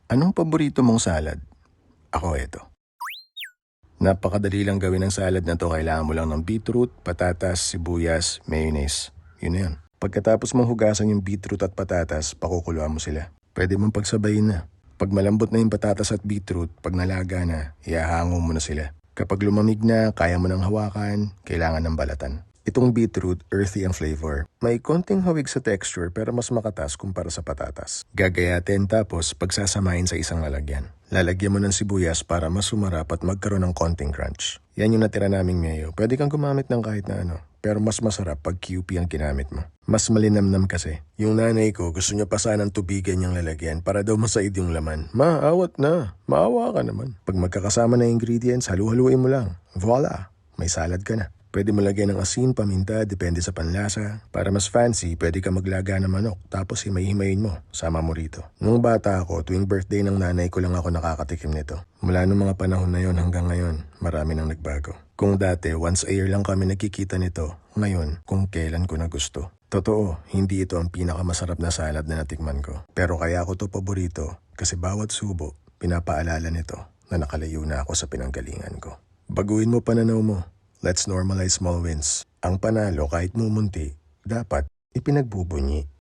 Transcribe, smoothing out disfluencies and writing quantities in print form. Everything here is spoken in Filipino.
Anong paborito mong salad? Ako ito. Napakadali lang gawin ang salad na to. Kailangan mo lang ng beetroot, patatas, sibuyas, mayonnaise. Yun na yun. Pagkatapos mong hugasan yung beetroot at patatas, pakukuluan mo sila. Pwede mong pagsabayin na. Pag malambot na yung patatas at beetroot, pag nalaga na, ihahango mo na sila. Kapag lumamig na, kaya mo nang hawakan, kailangan ng balatan. Itong beetroot, earthy ang flavor. May konting hawig sa texture pero mas makatas kumpara sa patatas. Gagayatin tapos pagsasamahin sa isang lalagyan. Lalagyan mo ng sibuyas para mas sumarap at magkaroon ng konting crunch. Yan yung natira naming mayo. Pwede kang gumamit ng kahit na ano. Pero mas masarap pag QP ang ginamit mo. Mas malinamnam kasi. Yung nanay ko gusto niya pa sanang tubigan yung lalagyan para daw masaid yung laman. Ma, awat na. Maawa ka naman. Pag magkakasama na ingredients, halu-haluin mo lang. Voila! May salad ka na. Pwede mo lagyan ng asin, paminta, depende sa panlasa. Para mas fancy, pwede ka maglaga ng manok, tapos himay-himayin mo, sama mo rito. Nung bata ako, tuwing birthday ng nanay ko lang ako nakakatikim nito. Mula nung mga panahon na yon hanggang ngayon, marami nang nagbago. Kung dati, once a year lang kami nagkikita nito, ngayon, kung kailan ko na gusto. Totoo, hindi ito ang pinakamasarap na salad na natikman ko. Pero kaya ko to paborito, kasi bawat subo, pinapaalala nito na nakalayo na ako sa pinanggalingan ko. Baguhin mo pananaw mo. Let's normalize small wins. Ang panalo kahit mumunti, dapat ipinagbubunyi.